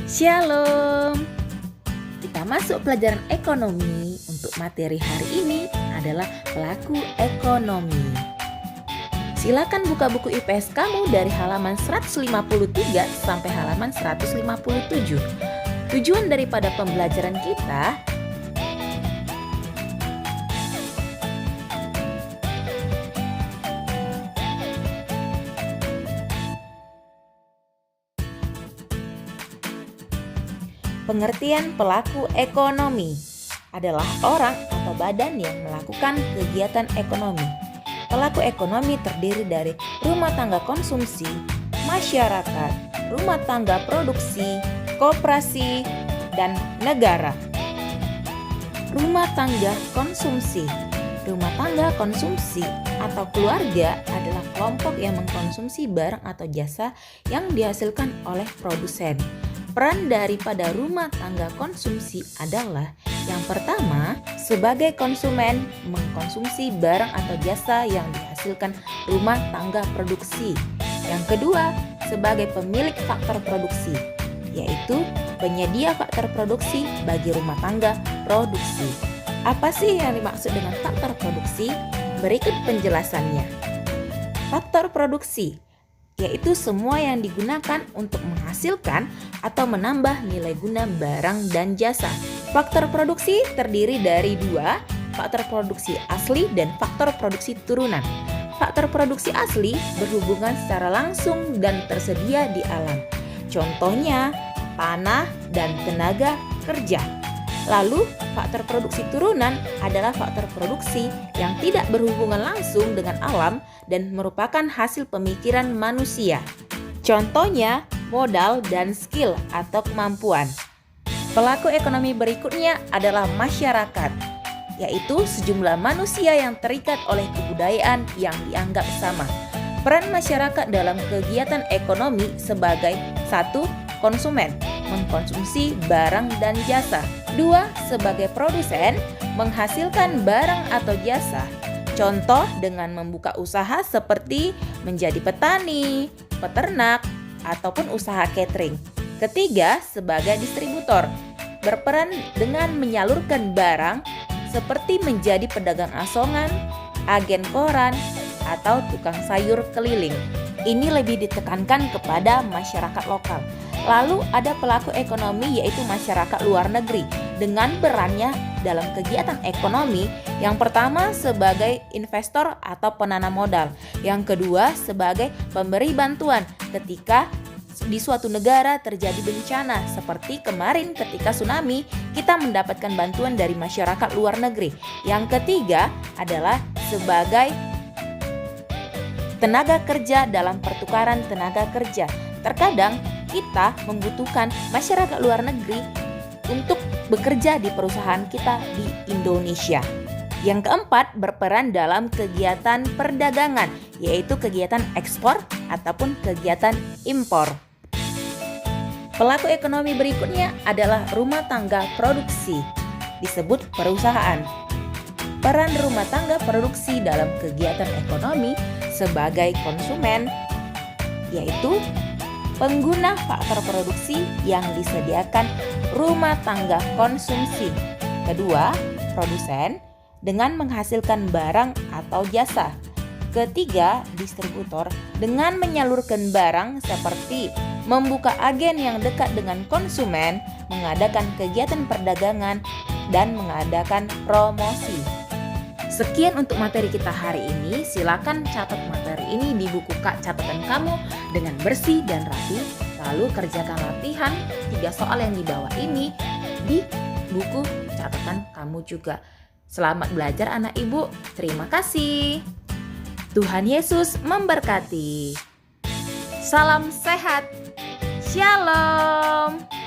Shalom. Kita masuk pelajaran ekonomi. Untuk materi hari ini adalah pelaku ekonomi. Silakan buka buku IPS kamu dari halaman 153 sampai halaman 157. Tujuan daripada pembelajaran kita pengertian pelaku ekonomi adalah orang atau badan yang melakukan kegiatan ekonomi. Pelaku ekonomi terdiri dari rumah tangga konsumsi, masyarakat, rumah tangga produksi, koperasi, dan negara. Rumah tangga konsumsi. Rumah tangga konsumsi atau keluarga adalah kelompok yang mengkonsumsi barang atau jasa yang dihasilkan oleh produsen. Peran daripada rumah tangga konsumsi adalah yang pertama, sebagai konsumen mengkonsumsi barang atau jasa yang dihasilkan rumah tangga produksi. Yang kedua, sebagai pemilik faktor produksi, yaitu penyedia faktor produksi bagi rumah tangga produksi. Apa sih yang dimaksud dengan faktor produksi? Berikut penjelasannya. Faktor produksi yaitu semua yang digunakan untuk menghasilkan atau menambah nilai guna barang dan jasa. Faktor produksi terdiri dari dua, faktor produksi asli dan faktor produksi turunan. Faktor produksi asli berhubungan secara langsung dan tersedia di alam. Contohnya, tanah dan tenaga kerja. Lalu, faktor produksi turunan adalah faktor produksi yang tidak berhubungan langsung dengan alam dan merupakan hasil pemikiran manusia. Contohnya, modal dan skill atau kemampuan. Pelaku ekonomi berikutnya adalah masyarakat, yaitu sejumlah manusia yang terikat oleh kebudayaan yang dianggap sama. Peran masyarakat dalam kegiatan ekonomi sebagai 1. Konsumen, mengkonsumsi barang dan jasa. 2. Sebagai produsen, menghasilkan barang atau jasa. Contoh dengan membuka usaha seperti menjadi petani, peternak, ataupun usaha catering. Ketiga, sebagai distributor, berperan dengan menyalurkan barang seperti menjadi pedagang asongan, agen koran, atau tukang sayur keliling. Ini lebih ditekankan kepada masyarakat lokal. Lalu ada pelaku ekonomi yaitu masyarakat luar negeri dengan perannya dalam kegiatan ekonomi. Yang pertama sebagai investor atau penanam modal. Yang kedua sebagai pemberi bantuan ketika di suatu negara terjadi bencana. Seperti kemarin ketika tsunami, kita mendapatkan bantuan dari masyarakat luar negeri. Yang ketiga adalah sebagai tenaga kerja dalam pertukaran tenaga kerja. Terkadang kita membutuhkan masyarakat luar negeri untuk bekerja di perusahaan kita di Indonesia. Yang keempat, berperan dalam kegiatan perdagangan, yaitu kegiatan ekspor ataupun kegiatan impor. Pelaku ekonomi berikutnya adalah rumah tangga produksi, disebut perusahaan. Peran rumah tangga produksi dalam kegiatan ekonomi sebagai konsumen, yaitu pengguna faktor produksi yang disediakan rumah tangga konsumsi. Kedua, produsen dengan menghasilkan barang atau jasa. Ketiga, distributor dengan menyalurkan barang seperti membuka agen yang dekat dengan konsumen, mengadakan kegiatan perdagangan, dan mengadakan promosi. Sekian untuk materi kita hari ini. Silakan catat materi ini di buku catatan kamu dengan bersih dan rapi. Lalu kerjakan latihan 3 soal yang di bawah ini di buku catatan kamu juga. Selamat belajar anak ibu. Terima kasih. Tuhan Yesus memberkati. Salam sehat. Shalom.